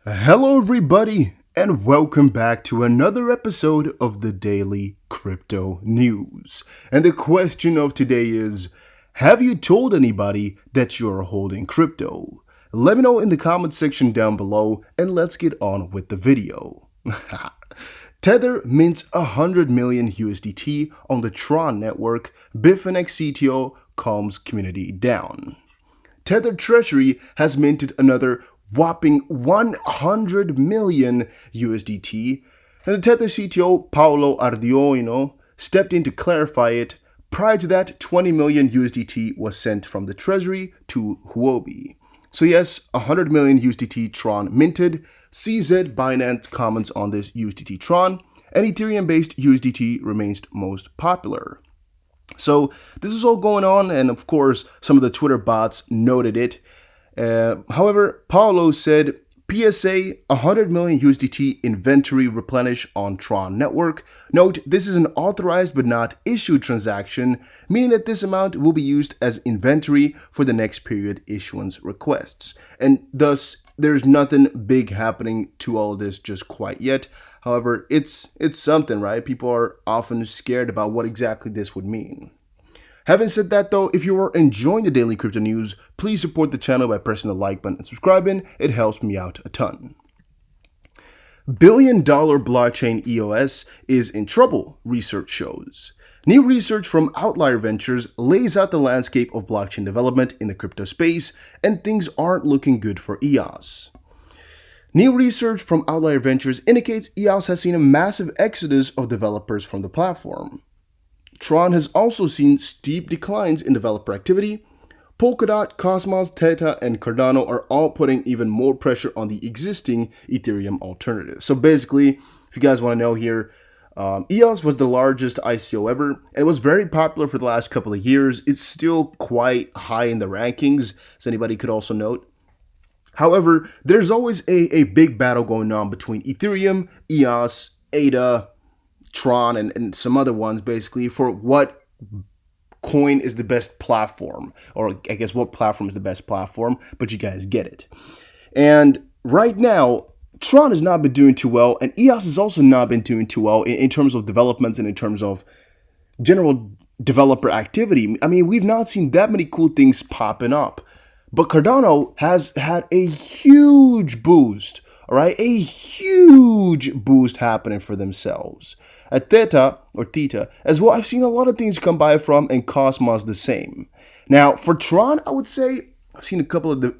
Hello, everybody, and welcome back to another episode of the Daily Crypto News. And the question of today is, have you told anybody that you're holding crypto? Let me know in the comment section down below, and let's get on with the video. Tether mints 100 million USDT on the Tron network. Bitfinex CTO calms community down. Tether treasury has minted another whopping 100 million USDT, and the Tether CTO Paolo Ardiano stepped in to clarify it. Prior to that, 20 million USDT was sent from the treasury to Huobi. So yes, 100 million USDT Tron minted. CZ Binance comments on this USDT Tron, and Ethereum-based USDT remains most popular. So this is all going on, and of course, some of the Twitter bots noted it. However, Paolo said, PSA 100 million USDT inventory replenish on Tron network. Note, this is an authorized but not issued transaction, meaning that this amount will be used as inventory for the next period issuance requests. And thus, there's nothing big happening to all of this just quite yet. However, it's something, right? People are often scared about what exactly this would mean. Having said that though, if you are enjoying the daily crypto news, please support the channel by pressing the like button and subscribing. It helps me out a ton. Billion-dollar blockchain EOS is in trouble, research shows. New research from Outlier Ventures lays out the landscape of blockchain development in the crypto space, and things aren't looking good for EOS. New research from Outlier Ventures indicates EOS has seen a massive exodus of developers from the platform. Tron has also seen steep declines in developer activity. Polkadot, Cosmos, Tether, and Cardano are all putting even more pressure on the existing Ethereum alternative. So basically, if you guys want to know here, EOS was the largest ICO ever, and it was very popular for the last couple of years. It's still quite high in the rankings, as anybody could also note. However, there's always a big battle going on between Ethereum, EOS, ADA, Tron, and some other ones, basically, for what coin is the best platform, or I guess what platform is the best platform, but you guys get it. And right now, Tron has not been doing too well, and EOS has also not been doing too well in terms of developments and in terms of general developer activity. I mean, we've not seen that many cool things popping up, but Cardano has had a huge boost. All right, a huge boost happening for themselves. At Theta, as well, I've seen a lot of things come by from, and Cosmos the same. Now, for Tron, I would say I've seen a couple of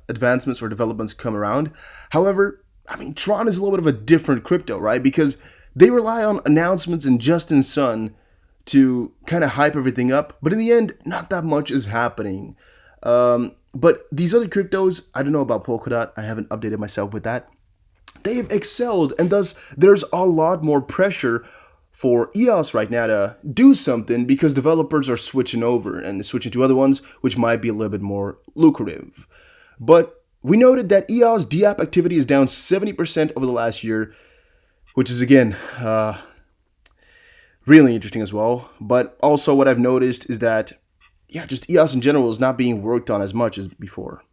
advancements or developments come around. However, I mean, Tron is a little bit of a different crypto, right? Because they rely on announcements and just in sun to kind of hype everything up. But in the end, not that much is happening. But these other cryptos, I don't know about Polkadot. I haven't updated myself with that. They have excelled, and thus there's a lot more pressure for EOS right now to do something because developers are switching over and switching to other ones, which might be a little bit more lucrative. But we noted that EOS DApp activity is down 70% over the last year, which is, again, really interesting as well. But also what I've noticed is that just EOS in general is not being worked on as much as before.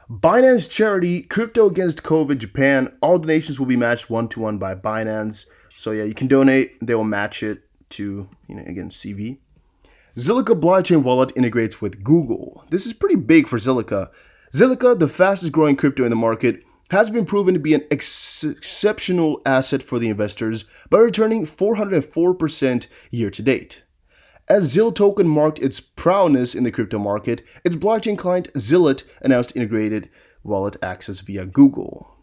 Binance charity, Crypto Against COVID Japan, all donations will be matched 1-to-1 by Binance. So yeah, you can donate, they will match it to, again, CV. Silica blockchain wallet integrates with Google. This is pretty big for Silica. Silica, the fastest growing crypto in the market, has been proven to be an exceptional asset for the investors by returning 404% year to date. As ZIL token marked its prowess in the crypto market, its blockchain client Zillet announced integrated wallet access via Google.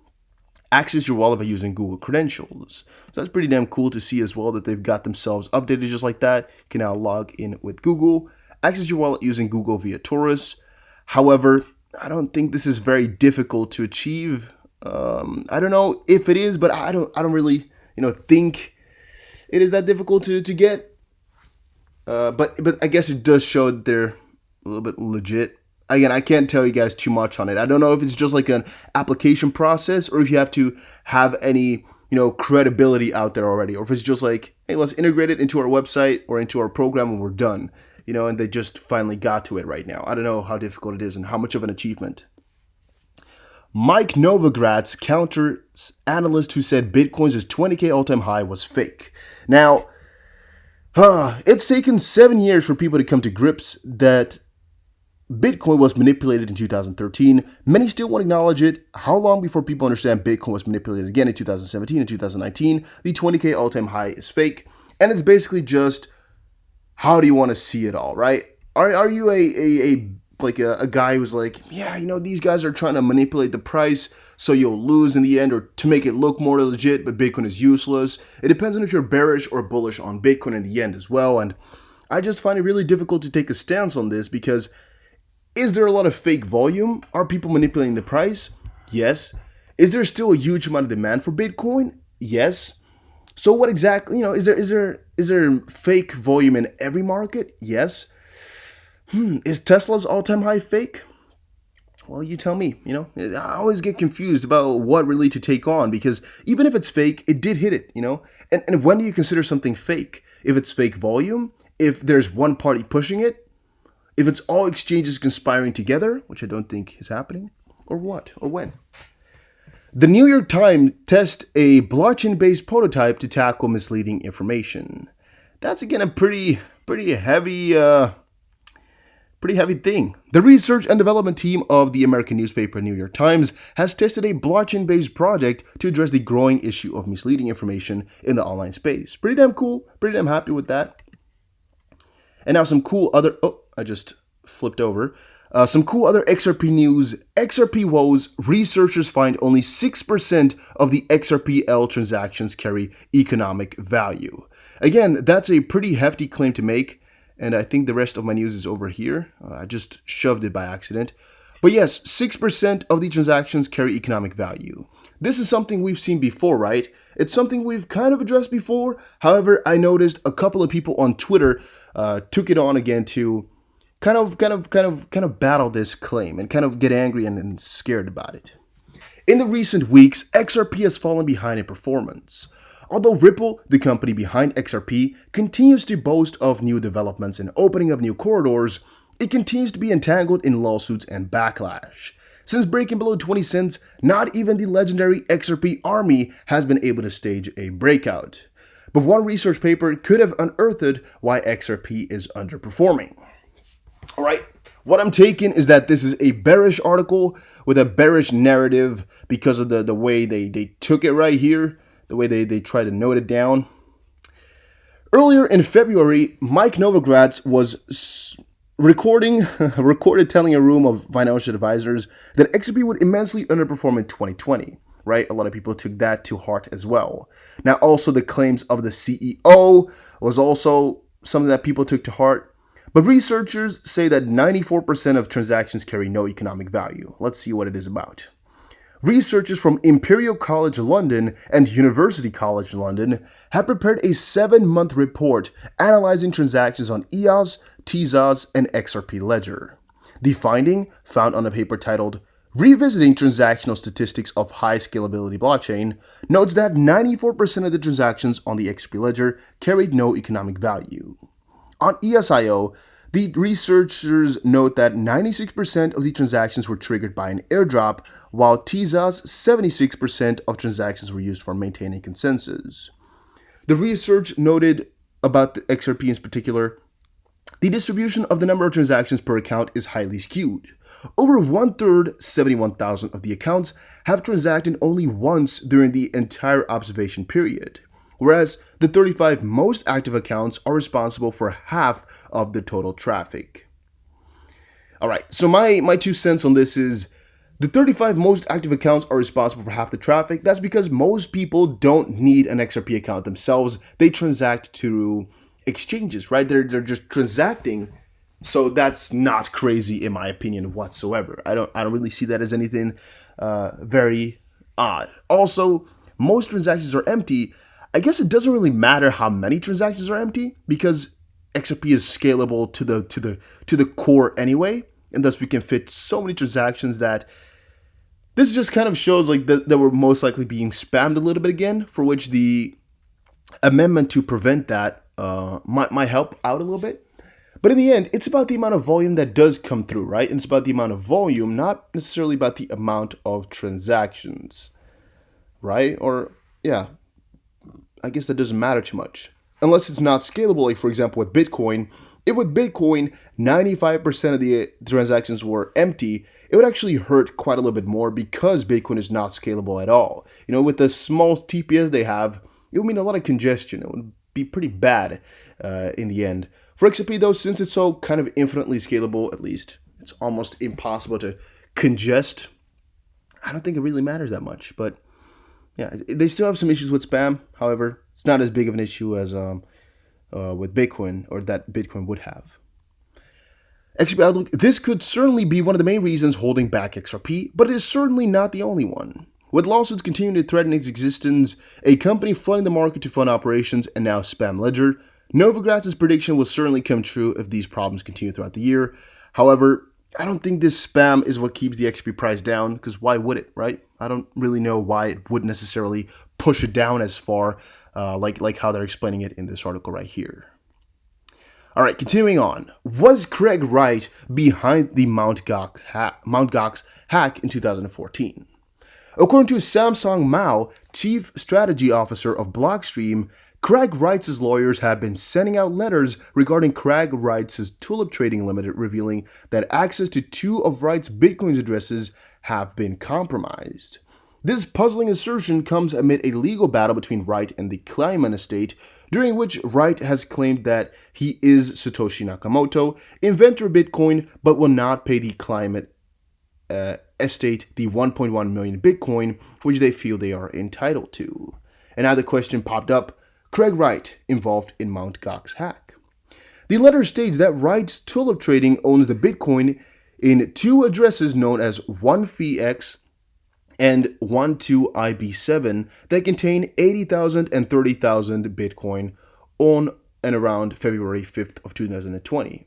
Access your wallet by using Google credentials. So that's pretty damn cool to see as well that they've got themselves updated just like that. You can now log in with Google. Access your wallet using Google via Taurus. However, I don't think this is very difficult to achieve. I don't know if it is, but I don't really think it is that difficult to get. But I guess it does show that they're a little bit legit. Again, I can't tell you guys too much on it. I don't know if it's just like an application process or if you have to have any, credibility out there already, or if it's just like, hey, let's integrate it into our website or into our program and we're done, and they just finally got to it right now. I don't know how difficult it is and how much of an achievement. Mike Novogratz counters analyst who said Bitcoin's 20K all-time high was fake. Now, it's taken 7 years for people to come to grips that Bitcoin was manipulated in 2013. Many still won't acknowledge it. How long before people understand Bitcoin was manipulated again in 2017 and 2019? The 20K all-time high is fake. And it's basically just, how do you want to see it all, right? Are you a guy who's like, yeah, these guys are trying to manipulate the price so you'll lose in the end, or to make it look more legit, but Bitcoin is useless? It depends on if you're bearish or bullish on Bitcoin in the end as well. And I just find it really difficult to take a stance on this because is there a lot of fake volume? Are people manipulating the price? Yes. Is there still a huge amount of demand for Bitcoin? Yes. So what exactly, is there fake volume in every market? Yes. Is Tesla's all-time high fake? Well, you tell me, I always get confused about what really to take on, because even if it's fake, it did hit it, And when do you consider something fake? If it's fake volume, if there's one party pushing it, if it's all exchanges conspiring together, which I don't think is happening, or what, or when? The New York Times tests a blockchain-based prototype to tackle misleading information. That's again a pretty heavy thing. The research and development team of the American newspaper New York Times has tested a blockchain-based project to address the growing issue of misleading information in the online space. Pretty damn cool. Pretty damn happy with that. And now some cool other... Oh, I just flipped over. Some cool other XRP news. XRP woes. Researchers find only 6% of the XRPL transactions carry economic value. Again, that's a pretty hefty claim to make. And I think the rest of my news is over here. I just shoved it by accident. But yes, 6% of the transactions carry economic value. This is something we've seen before, right? It's something we've kind of addressed before. However, I noticed a couple of people on Twitter took it on again to kind of battle this claim and kind of get angry and scared about it. In the recent weeks, XRP has fallen behind in performance. Although Ripple, the company behind XRP, continues to boast of new developments and opening of new corridors, it continues to be entangled in lawsuits and backlash. Since breaking below 20 cents, not even the legendary XRP army has been able to stage a breakout. But one research paper could have unearthed why XRP is underperforming. Alright, what I'm taking is that this is a bearish article with a bearish narrative because of the way they took it right here. The way they try to note it down. Earlier in February, Mike Novogratz was recorded telling a room of financial advisors that XRP would immensely underperform in 2020, right? A lot of people took that to heart as well. Now, also the claims of the CEO was also something that people took to heart. But researchers say that 94% of transactions carry no economic value. Let's see what it is about. Researchers from Imperial College London and University College London have prepared a 7-month report analyzing transactions on EOS, Tezos, and XRP Ledger. The finding, found on a paper titled Revisiting Transactional Statistics of High Scalability Blockchain, notes that 94% of the transactions on the XRP Ledger carried no economic value. On ESIO, the researchers note that 96% of the transactions were triggered by an airdrop, while Tezos, 76% of transactions were used for maintaining consensus. The research noted about the XRP in particular, the distribution of the number of transactions per account is highly skewed. Over 1/3, 71,000 of the accounts, have transacted only once during the entire observation period, whereas the 35 most active accounts are responsible for half of the total traffic. Alright, so my 2 cents on this is the 35 most active accounts are responsible for half the traffic. That's because most people don't need an XRP account themselves. They transact through exchanges, right? They're just transacting. So that's not crazy in my opinion whatsoever. I don't really see that as anything very odd. Also, most transactions are empty. I guess it doesn't really matter how many transactions are empty because XRP is scalable to the core anyway, and thus we can fit so many transactions that this just kind of shows like that we're most likely being spammed a little bit again, for which the amendment to prevent that might help out a little bit. But in the end, it's about the amount of volume that does come through, right? And it's about the amount of volume, not necessarily about the amount of transactions, right? Or, yeah, I guess that doesn't matter too much. Unless it's not scalable, like for example with Bitcoin. If with Bitcoin, 95% of the transactions were empty, it would actually hurt quite a little bit more because Bitcoin is not scalable at all. You know, with the small TPS they have, it would mean a lot of congestion. It would be pretty bad in the end. For XRP though, since it's so kind of infinitely scalable, at least, it's almost impossible to congest. I don't think it really matters that much, but yeah, they still have some issues with spam. However, it's not as big of an issue as with Bitcoin, or that Bitcoin would have. XRP Outlook, this could certainly be one of the main reasons holding back XRP, but it is certainly not the only one. With lawsuits continuing to threaten its existence, a company flooding the market to fund operations, and now spam ledger, Novogratz' prediction will certainly come true if these problems continue throughout the year. However, I don't think this spam is what keeps the XRP price down, because why would it, right? I don't really know why it would necessarily push it down as far, like how they're explaining it in this article right here. All right, continuing on. Was Craig Wright behind the Mt. Gox hack in 2014? According to Samsung Mao, Chief Strategy Officer of Blockstream, Craig Wright's lawyers have been sending out letters regarding Craig Wright's Tulip Trading Limited, revealing that access to 2 of Wright's Bitcoin's addresses have been compromised. This puzzling assertion comes amid a legal battle between Wright and the Kleiman estate, during which Wright has claimed that he is Satoshi Nakamoto, inventor of Bitcoin, but will not pay the Kleiman estate the 1.1 million Bitcoin, which they feel they are entitled to. And now the question popped up, Craig Wright involved in Mt. Gox hack? The letter states that Wright's Tulip Trading owns the Bitcoin in 2 addresses known as 1FX and 12IB7 that contain 80,000 and 30,000 Bitcoin on and around February 5th of 2020.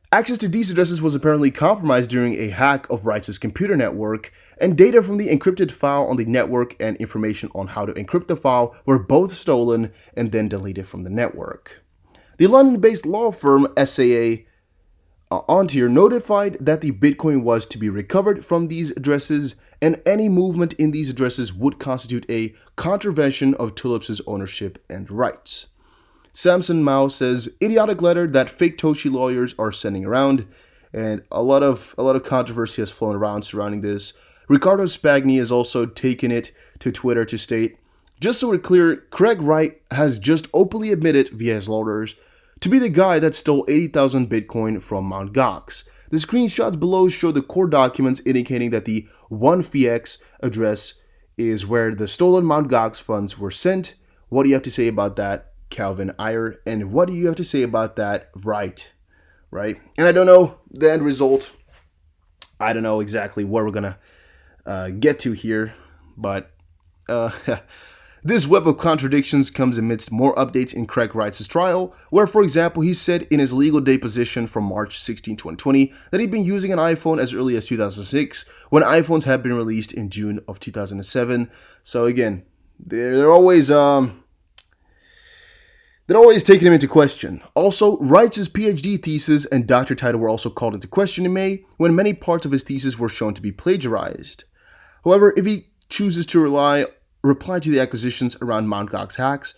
Access to these addresses was apparently compromised during a hack of Wright's computer network, and data from the encrypted file on the network and information on how to encrypt the file were both stolen and then deleted from the network. The London-based law firm SAA Ontier notified that the Bitcoin was to be recovered from these addresses, and any movement in these addresses would constitute a contravention of Tulip's ownership and rights. Samson Mao says, idiotic letter that fake Toshi lawyers are sending around, and a lot of controversy has flown around surrounding this. Ricardo Spagni has also taken it to Twitter to state, just so we're clear, Craig Wright has just openly admitted via his lawyers to be the guy that stole 80,000 Bitcoin from Mt. Gox. The screenshots below show the court documents indicating that the 1FX address is where the stolen Mt. Gox funds were sent. What do you have to say about that, Calvin Iyer? And what do you have to say about that, Wright? Right? And I don't know the end result. I don't know exactly what we're going to get to here, but this web of contradictions comes amidst more updates in Craig Wright's trial, where, for example, he said in his legal deposition from March 16, 2020, that he'd been using an iPhone as early as 2006, when iPhones had been released in June of 2007. So again, they're always taking him into question. Also, Wright's PhD thesis and doctor title were also called into question in May, when many parts of his thesis were shown to be plagiarized. However, if he chooses to reply to the accusations around Mt. Gox hacks,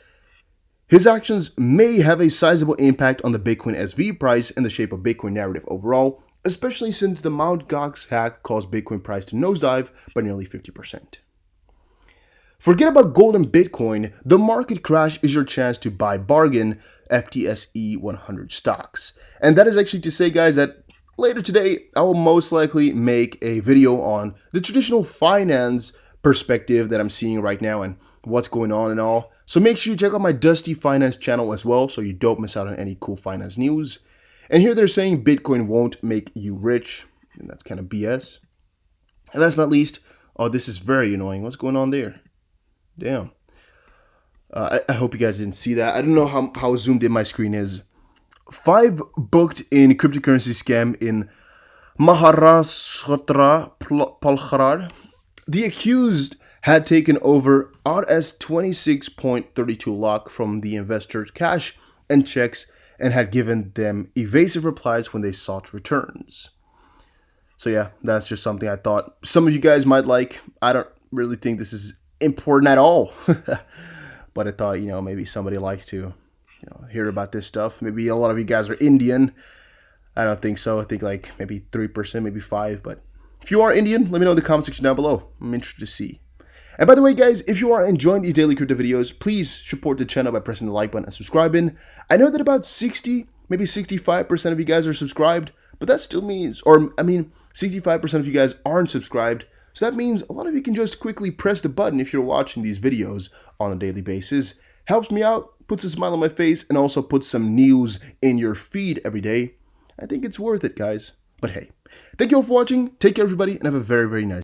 his actions may have a sizable impact on the Bitcoin SV price and the shape of Bitcoin narrative overall, especially since the Mt. Gox hack caused Bitcoin price to nosedive by nearly 50%. Forget about gold and Bitcoin, the market crash is your chance to buy bargain FTSE 100 stocks. And that is actually to say, guys, that later today, I will most likely make a video on the traditional finance perspective that I'm seeing right now and what's going on and all. So make sure you check out my Dusty Finance channel as well so you don't miss out on any cool finance news. And here they're saying Bitcoin won't make you rich, and that's kind of BS. And last but not least, oh, this is very annoying. What's going on there? Damn. I hope you guys didn't see that. I don't know how zoomed in my screen is. 5 booked in cryptocurrency scam in Maharashtra, Palkharad. The accused had taken over Rs 26.32 lakh from the investors' cash and checks and had given them evasive replies when they sought returns. So yeah, that's just something I thought some of you guys might like. I don't really think this is important at all. But I thought, maybe somebody likes to, hear about this stuff. Maybe a lot of you guys are Indian. I don't think so. I think like maybe 3%, maybe 5%. But if you are Indian, let me know in the comment section down below. I'm interested to see. And by the way, guys, if you are enjoying these daily crypto videos, please support the channel by pressing the like button and subscribing. I know that about 60, maybe 65% of you guys are subscribed, but that still means, 65% of you guys aren't subscribed. So that means a lot of you can just quickly press the button if you're watching these videos on a daily basis. Helps me out, puts a smile on my face, and also puts some news in your feed every day. I think it's worth it, guys. But hey, thank you all for watching. Take care, everybody, and have a very, very nice day.